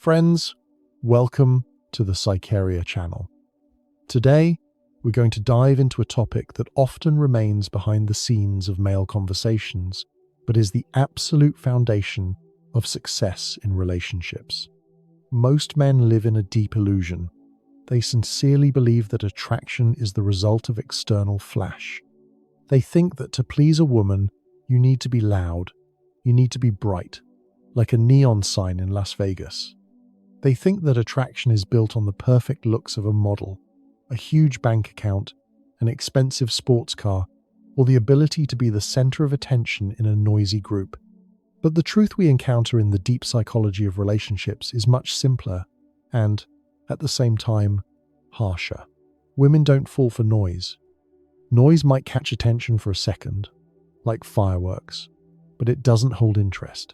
Friends, welcome to the Psycheria channel. Today, we're going to dive into a topic that often remains behind the scenes of male conversations, but is the absolute foundation of success in relationships. Most men live in a deep illusion. They sincerely believe that attraction is the result of external flash. They think that to please a woman, you need to be loud, you need to be bright, like a neon sign in Las Vegas. They think that attraction is built on the perfect looks of a model, a huge bank account, an expensive sports car, or the ability to be the center of attention in a noisy group. But the truth we encounter in the deep psychology of relationships is much simpler and, at the same time, harsher. Women don't fall for noise. Noise might catch attention for a second, like fireworks, but it doesn't hold interest.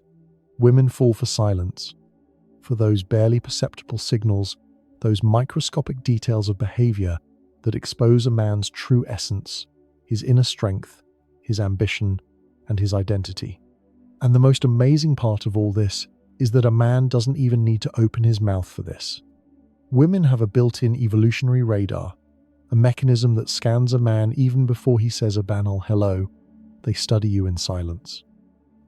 Women fall for silence, for those barely perceptible signals, those microscopic details of behavior that expose a man's true essence, his inner strength, his ambition, and his identity. And the most amazing part of all this is that a man doesn't even need to open his mouth for this. Women have a built-in evolutionary radar, a mechanism that scans a man even before he says a banal hello. They study you in silence.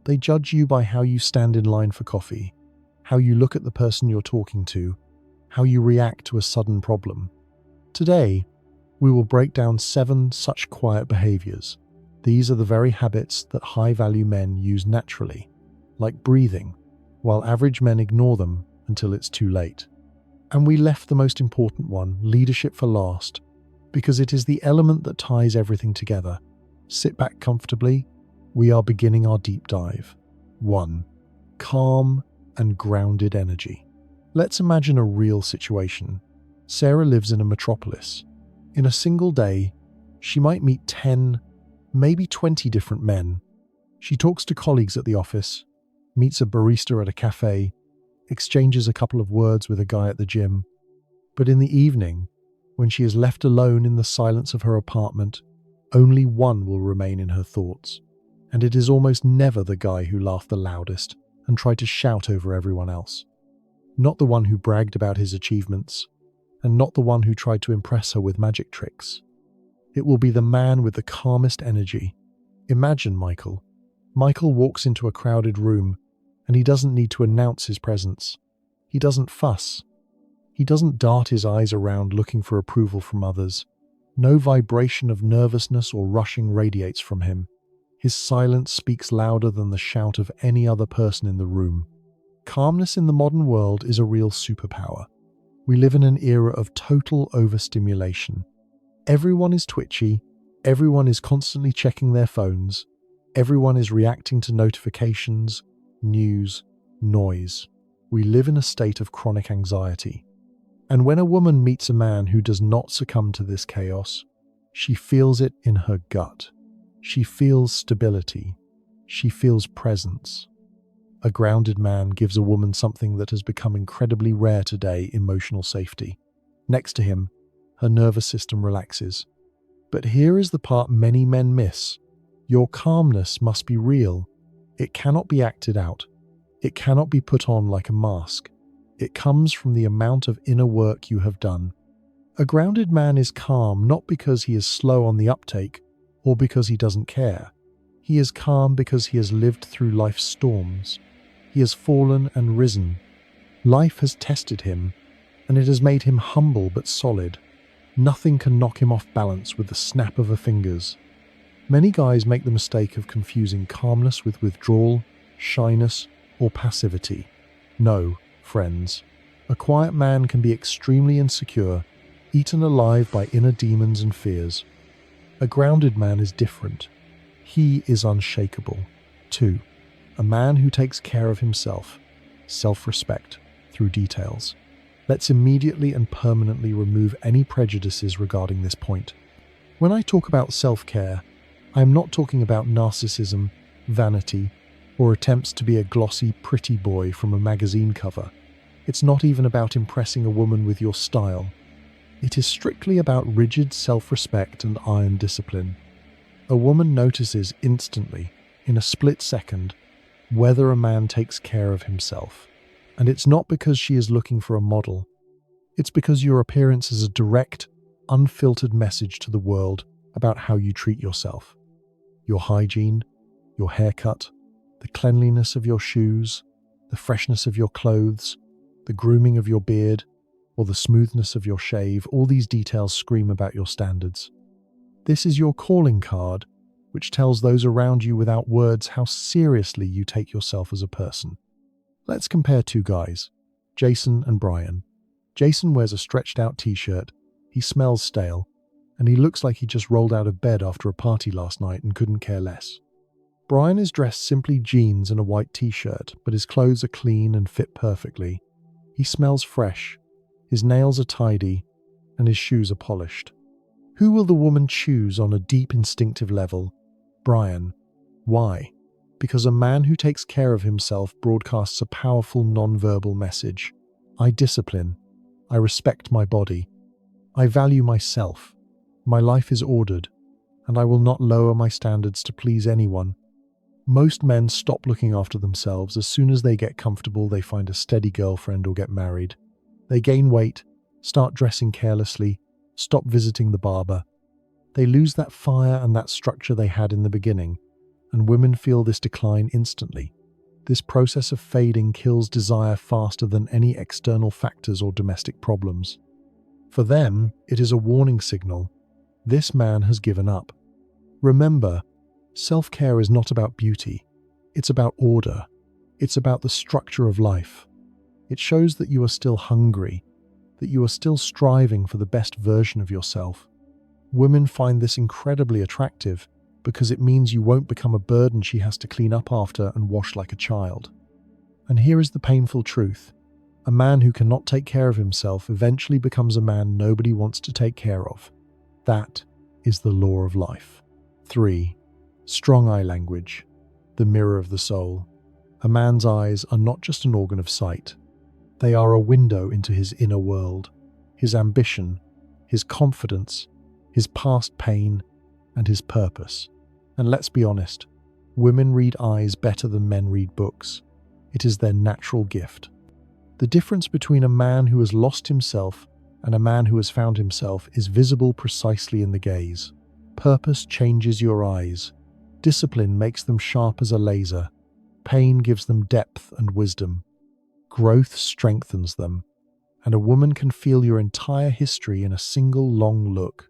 They judge you by how you stand in line for coffee, how you look at the person you're talking to, how you react to a sudden problem. Today, we will break down 7 such quiet behaviors. These are the very habits that high-value men use naturally, like breathing, while average men ignore them until it's too late. And we left the most important one, leadership, for last, because it is the element that ties everything together. Sit back comfortably. We are beginning our deep dive. 1. Calm and grounded energy. Let's imagine a real situation. Sarah lives in a metropolis. In a single day, she might meet 10, maybe 20 different men. She talks to colleagues at the office, meets a barista at a cafe, exchanges a couple of words with a guy at the gym. But in the evening, when she is left alone in the silence of her apartment, only one will remain in her thoughts. And it is almost never the guy who laughed the loudest and tried to shout over everyone else. Not the one who bragged about his achievements, and not the one who tried to impress her with magic tricks. It will be the man with the calmest energy. Imagine Michael. Michael walks into a crowded room, and he doesn't need to announce his presence. He doesn't fuss. He doesn't dart his eyes around looking for approval from others. No vibration of nervousness or rushing radiates from him. His silence speaks louder than the shout of any other person in the room. Calmness in the modern world is a real superpower. We live in an era of total overstimulation. Everyone is twitchy, everyone is constantly checking their phones, everyone is reacting to notifications, news, noise. We live in a state of chronic anxiety. And when a woman meets a man who does not succumb to this chaos, she feels it in her gut. She feels stability. She feels presence. A grounded man gives a woman something that has become incredibly rare today: emotional safety. Next to him, her nervous system relaxes. But here is the part many men miss. Your calmness must be real. It cannot be acted out. It cannot be put on like a mask. It comes from the amount of inner work you have done. A grounded man is calm not because he is slow on the uptake, or because he doesn't care. He is calm because he has lived through life's storms. He has fallen and risen. Life has tested him, and it has made him humble but solid. Nothing can knock him off balance with the snap of a fingers. Many guys make the mistake of confusing calmness with withdrawal, shyness, or passivity. No, friends. A quiet man can be extremely insecure, eaten alive by inner demons and fears. A grounded man is different. He is unshakable. 2. A man who takes care of himself. Self-respect through details. Let's immediately and permanently remove any prejudices regarding this point. When I talk about self-care, I am not talking about narcissism, vanity, or attempts to be a glossy, pretty boy from a magazine cover. It's not even about impressing a woman with your style. It is strictly about rigid self-respect and iron discipline. A woman notices instantly, in a split second, whether a man takes care of himself. And it's not because she is looking for a model. It's because your appearance is a direct, unfiltered message to the world about how you treat yourself. Your hygiene, your haircut, the cleanliness of your shoes, the freshness of your clothes, the grooming of your beard, or the smoothness of your shave, all these details scream about your standards. This is your calling card, which tells those around you without words how seriously you take yourself as a person. Let's compare two guys, Jason and Brian. Jason wears a stretched out t-shirt, he smells stale, and he looks like he just rolled out of bed after a party last night and couldn't care less. Brian is dressed simply jeans and a white t-shirt, but his clothes are clean and fit perfectly. He smells fresh, his nails are tidy, and his shoes are polished. Who will the woman choose on a deep instinctive level? Brian. Why? Because a man who takes care of himself broadcasts a powerful non-verbal message. I discipline. I respect my body. I value myself. My life is ordered, and I will not lower my standards to please anyone. Most men stop looking after themselves as soon as they get comfortable, they find a steady girlfriend or get married. They gain weight, start dressing carelessly, stop visiting the barber. They lose that fire and that structure they had in the beginning, and women feel this decline instantly. This process of fading kills desire faster than any external factors or domestic problems. For them, it is a warning signal. This man has given up. Remember, self-care is not about beauty. It's about order. It's about the structure of life. It shows that you are still hungry, that you are still striving for the best version of yourself. Women find this incredibly attractive because it means you won't become a burden she has to clean up after and wash like a child. And here is the painful truth. A man who cannot take care of himself eventually becomes a man nobody wants to take care of. That is the law of life. 3. Strong eye language, the mirror of the soul. A man's eyes are not just an organ of sight. They are a window into his inner world, his ambition, his confidence, his past pain, and his purpose. And let's be honest, women read eyes better than men read books. It is their natural gift. The difference between a man who has lost himself and a man who has found himself is visible precisely in the gaze. Purpose changes your eyes. Discipline makes them sharp as a laser. Pain gives them depth and wisdom. Growth strengthens them. And a woman can feel your entire history in a single long look.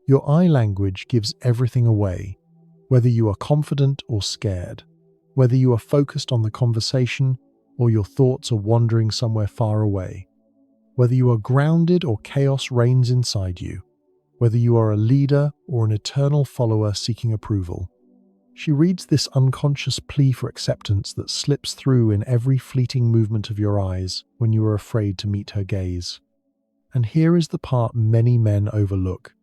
Your eye language gives everything away, whether you are confident or scared, whether you are focused on the conversation or your thoughts are wandering somewhere far away, whether you are grounded or chaos reigns inside you, whether you are a leader or an eternal follower seeking approval. She reads this unconscious plea for acceptance that slips through in every fleeting movement of your eyes when you are afraid to meet her gaze. And here is the part many men overlook.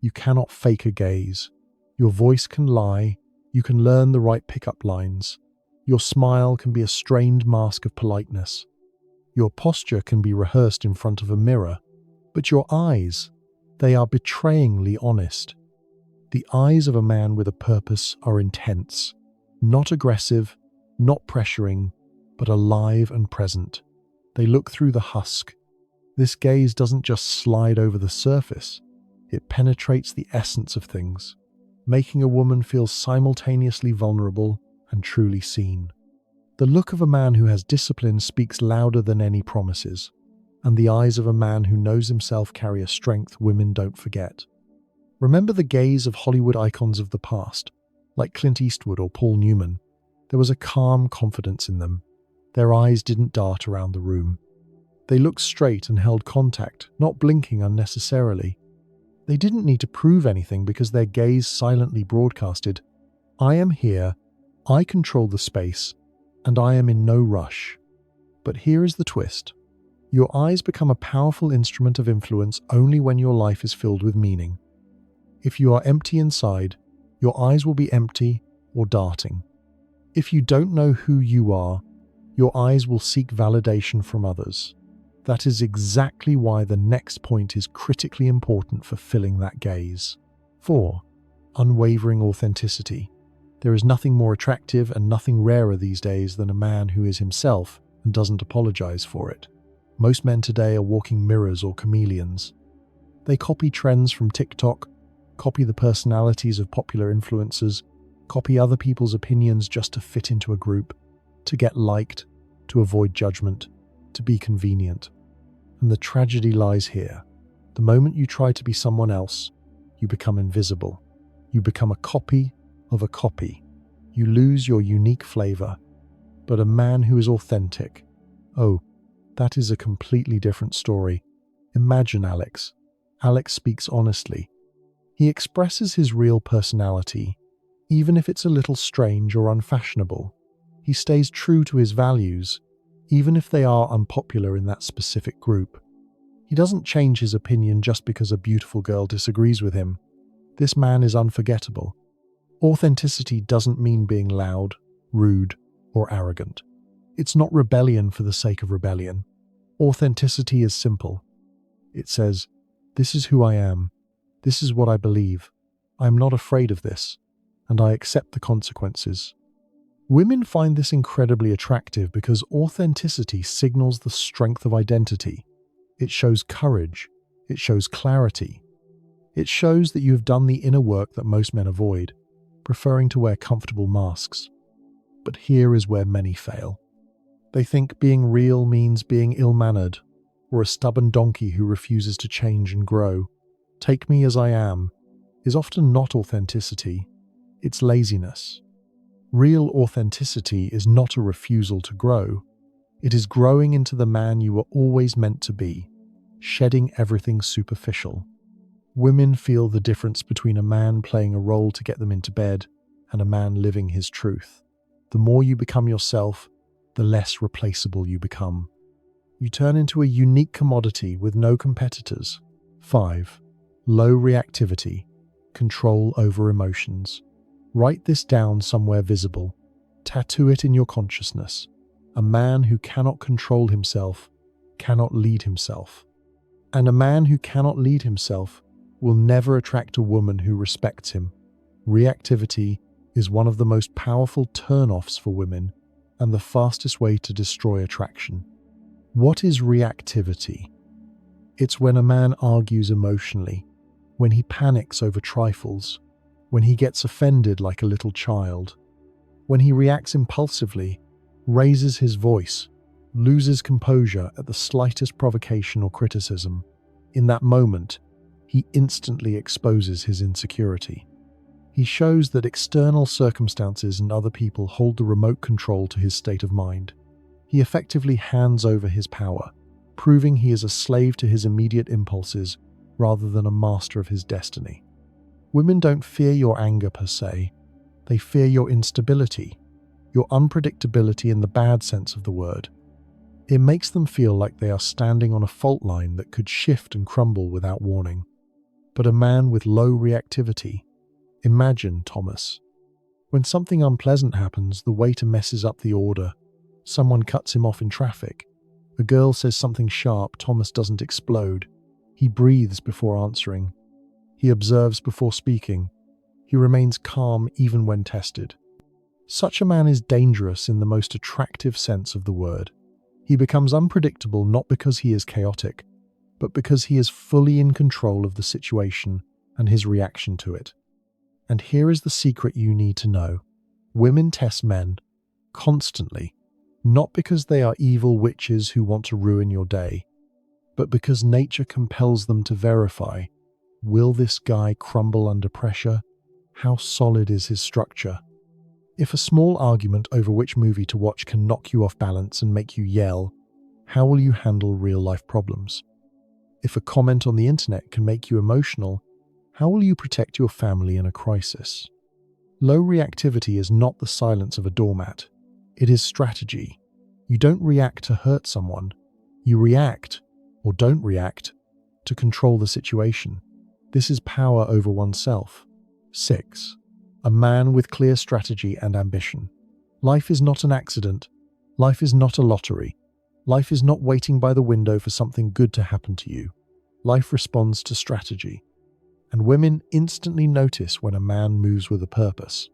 You cannot fake a gaze. Your voice can lie. You can learn the right pickup lines. Your smile can be a strained mask of politeness. Your posture can be rehearsed in front of a mirror. But your eyes, they are betrayingly honest. The eyes of a man with a purpose are intense, not aggressive, not pressuring, but alive and present. They look through the husk. This gaze doesn't just slide over the surface. It penetrates the essence of things, making a woman feel simultaneously vulnerable and truly seen. The look of a man who has discipline speaks louder than any promises, and the eyes of a man who knows himself carry a strength women don't forget. Remember the gaze of Hollywood icons of the past, like Clint Eastwood or Paul Newman. There was a calm confidence in them. Their eyes didn't dart around the room. They looked straight and held contact, not blinking unnecessarily. They didn't need to prove anything because their gaze silently broadcasted, I am here, I control the space, and I am in no rush. But here is the twist. Your eyes become a powerful instrument of influence only when your life is filled with meaning. If you are empty inside, your eyes will be empty or darting. If you don't know who you are, your eyes will seek validation from others. That is exactly why the next point is critically important for filling that gaze. 4. Unwavering authenticity. There is nothing more attractive and nothing rarer these days than a man who is himself and doesn't apologize for it. Most men today are walking mirrors or chameleons. They copy trends from TikTok, copy the personalities of popular influencers, copy other people's opinions just to fit into a group, to get liked, to avoid judgment, to be convenient. And the tragedy lies here. The moment you try to be someone else, you become invisible. You become a copy of a copy. You lose your unique flavor. But a man who is authentic, oh, that is a completely different story. Imagine Alex. Alex speaks honestly. He expresses his real personality, even if it's a little strange or unfashionable. He stays true to his values, even if they are unpopular in that specific group. He doesn't change his opinion just because a beautiful girl disagrees with him. This man is unforgettable. Authenticity doesn't mean being loud, rude, or arrogant. It's not rebellion for the sake of rebellion. Authenticity is simple. It says, "This is who I am. This is what I believe. I am not afraid of this, and I accept the consequences." Women find this incredibly attractive because authenticity signals the strength of identity. It shows courage. It shows clarity. It shows that you have done the inner work that most men avoid, preferring to wear comfortable masks. But here is where many fail. They think being real means being ill-mannered, or a stubborn donkey who refuses to change and grow. Take me as I am is often not authenticity, it's laziness. Real authenticity is not a refusal to grow. It is growing into the man you were always meant to be, shedding everything superficial. Women feel the difference between a man playing a role to get them into bed and a man living his truth. The more you become yourself, the less replaceable you become. You turn into a unique commodity with no competitors. 5. Low reactivity, control over emotions. Write this down somewhere visible. Tattoo it in your consciousness. A man who cannot control himself cannot lead himself. And a man who cannot lead himself will never attract a woman who respects him. Reactivity is one of the most powerful turn-offs for women and the fastest way to destroy attraction. What is reactivity? It's when a man argues emotionally, when he panics over trifles, when he gets offended like a little child, when he reacts impulsively, raises his voice, loses composure at the slightest provocation or criticism. In that moment, he instantly exposes his insecurity. He shows that external circumstances and other people hold the remote control to his state of mind. He effectively hands over his power, proving he is a slave to his immediate impulses rather than a master of his destiny. Women don't fear your anger per se. They fear your instability, your unpredictability in the bad sense of the word. It makes them feel like they are standing on a fault line that could shift and crumble without warning. But a man with low reactivity, imagine Thomas. When something unpleasant happens, the waiter messes up the order. Someone cuts him off in traffic. A girl says something sharp. Thomas doesn't explode. He breathes before answering. He observes before speaking. He remains calm even when tested. Such a man is dangerous in the most attractive sense of the word. He becomes unpredictable not because he is chaotic, but because he is fully in control of the situation and his reaction to it. And here is the secret you need to know. Women test men constantly, not because they are evil witches who want to ruin your day, but because nature compels them to verify, will this guy crumble under pressure? How solid is his structure? If a small argument over which movie to watch can knock you off balance and make you yell, how will you handle real-life problems? If a comment on the internet can make you emotional, how will you protect your family in a crisis? Low reactivity is not the silence of a doormat. It is strategy. You don't react to hurt someone. You react, or don't react, to control the situation. This is power over oneself. 6. A man with clear strategy and ambition. Life is not an accident. Life is not a lottery. Life is not waiting by the window for something good to happen to you. Life responds to strategy. And women instantly notice when a man moves with a purpose.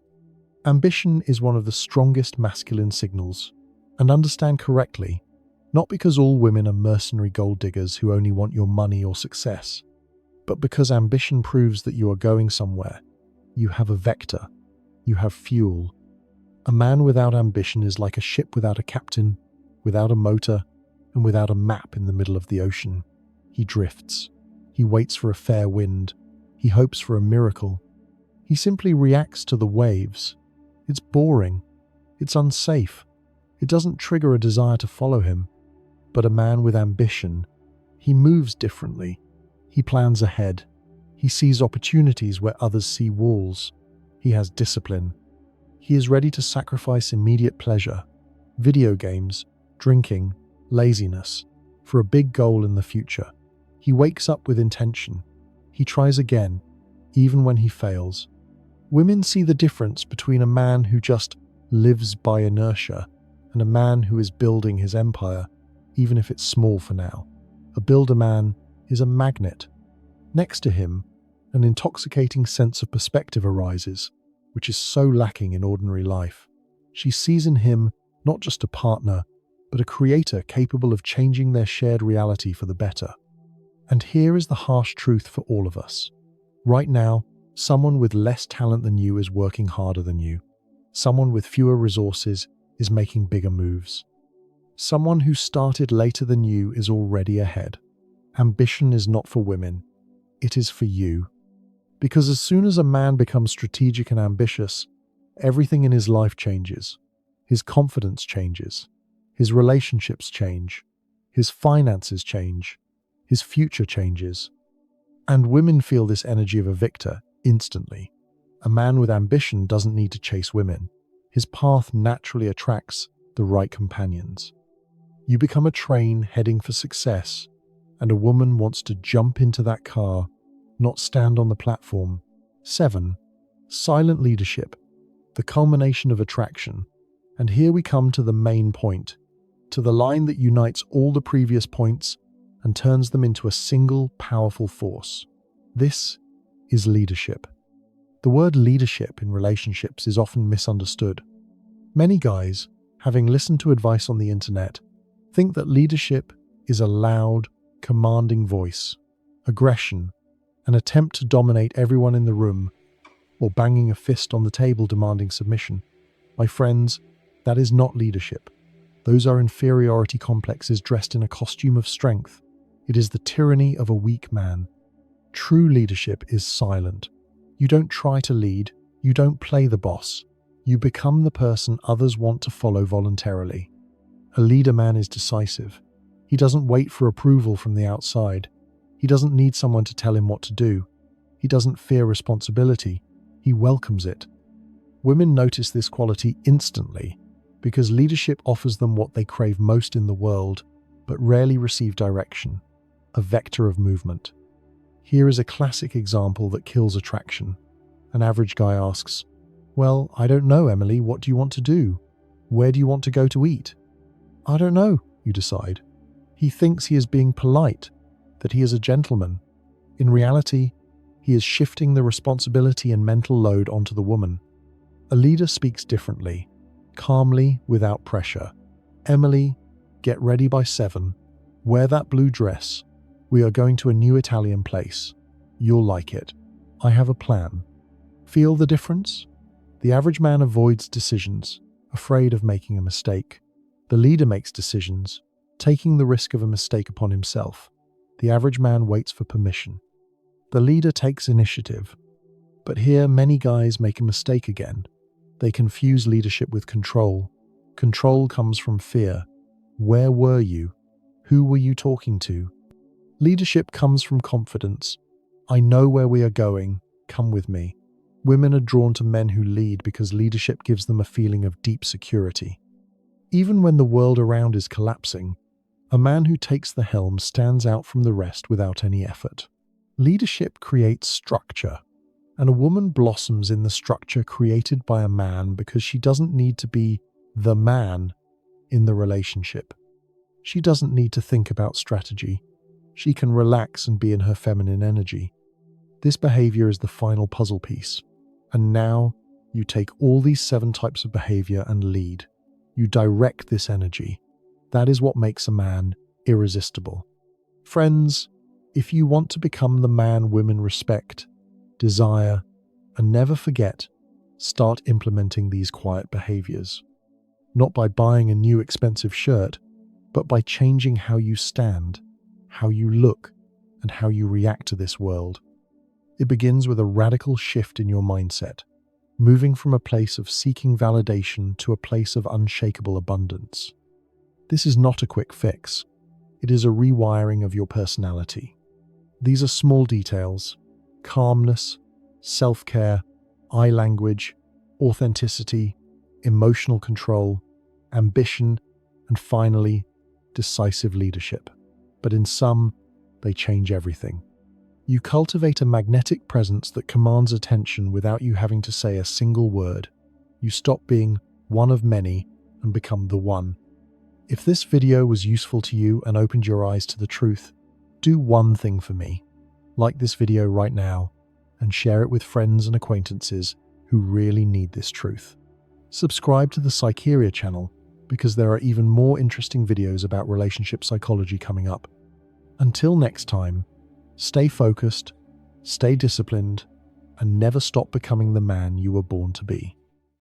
Ambition is one of the strongest masculine signals. And understand correctly, not because all women are mercenary gold diggers who only want your money or success, but because ambition proves that you are going somewhere. You have a vector. You have fuel. A man without ambition is like a ship without a captain, without a motor, and without a map in the middle of the ocean. He drifts. He waits for a fair wind. He hopes for a miracle. He simply reacts to the waves. It's boring. It's unsafe. It doesn't trigger a desire to follow him. But a man with ambition, he moves differently. He plans ahead. He sees opportunities where others see walls. He has discipline. He is ready to sacrifice immediate pleasure, video games, drinking, laziness, for a big goal in the future. He wakes up with intention. He tries again, even when he fails. Women see the difference between a man who just lives by inertia and a man who is building his empire, even if it's small for now. A builder man is a magnet. Next to him, an intoxicating sense of perspective arises, which is so lacking in ordinary life. She sees in him not just a partner, but a creator capable of changing their shared reality for the better. And here is the harsh truth for all of us. Right now, someone with less talent than you is working harder than you. Someone with fewer resources is making bigger moves. Someone who started later than you is already ahead. Ambition is not for women. It is for you. Because as soon as a man becomes strategic and ambitious, everything in his life changes. His confidence changes. His relationships change. His finances change. His future changes. And women feel this energy of a victor instantly. A man with ambition doesn't need to chase women. His path naturally attracts the right companions. You become a train heading for success, and a woman wants to jump into that car, not stand on the platform. 7. Silent leadership, the culmination of attraction. And here we come to the main point, to the line that unites all the previous points and turns them into a single powerful force. This is leadership. The word leadership in relationships is often misunderstood. Many guys, having listened to advice on the internet, think that leadership is a loud, commanding voice, aggression, an attempt to dominate everyone in the room, or banging a fist on the table demanding submission. My friends, that is not leadership. Those are inferiority complexes dressed in a costume of strength. It is the tyranny of a weak man. True leadership is silent. You don't try to lead. You don't play the boss. You become the person others want to follow voluntarily. A leader man is decisive. He doesn't wait for approval from the outside. He doesn't need someone to tell him what to do. He doesn't fear responsibility. He welcomes it. Women notice this quality instantly because leadership offers them what they crave most in the world, but rarely receive direction, a vector of movement. Here is a classic example that kills attraction. An average guy asks, "Well, I don't know, Emily, what do you want to do? Where do you want to go to eat?" "I don't know," you decide. He thinks he is being polite, that he is a gentleman. In reality, he is shifting the responsibility and mental load onto the woman. A leader speaks differently, calmly, without pressure. "Emily, get ready by 7. Wear that blue dress. We are going to a new Italian place. You'll like it. I have a plan." Feel the difference? The average man avoids decisions, afraid of making a mistake. The leader makes decisions, taking the risk of a mistake upon himself. The average man waits for permission. The leader takes initiative. But here, many guys make a mistake again. They confuse leadership with control. Control comes from fear. Where were you? Who were you talking to? Leadership comes from confidence. I know where we are going. Come with me. Women are drawn to men who lead because leadership gives them a feeling of deep security. Even when the world around is collapsing, a man who takes the helm stands out from the rest without any effort. Leadership creates structure, and a woman blossoms in the structure created by a man because she doesn't need to be the man in the relationship. She doesn't need to think about strategy. She can relax and be in her feminine energy. This behavior is the final puzzle piece. And now you take all these 7 types of behavior and lead. You direct this energy. That is what makes a man irresistible. Friends, if you want to become the man women respect, desire, and never forget, start implementing these quiet behaviors. Not by buying a new expensive shirt, but by changing how you stand, how you look, and how you react to this world. It begins with a radical shift in your mindset, moving from a place of seeking validation to a place of unshakable abundance. This is not a quick fix. It is a rewiring of your personality. These are small details: calmness, self-care, eye language, authenticity, emotional control, ambition, and finally, decisive leadership. But in sum, they change everything. You cultivate a magnetic presence that commands attention without you having to say a single word. You stop being one of many and become the one. If this video was useful to you and opened your eyes to the truth, do one thing for me. Like this video right now and share it with friends and acquaintances who really need this truth. Subscribe to the Psycheria channel because there are even more interesting videos about relationship psychology coming up. Until next time, stay focused, stay disciplined, and never stop becoming the man you were born to be.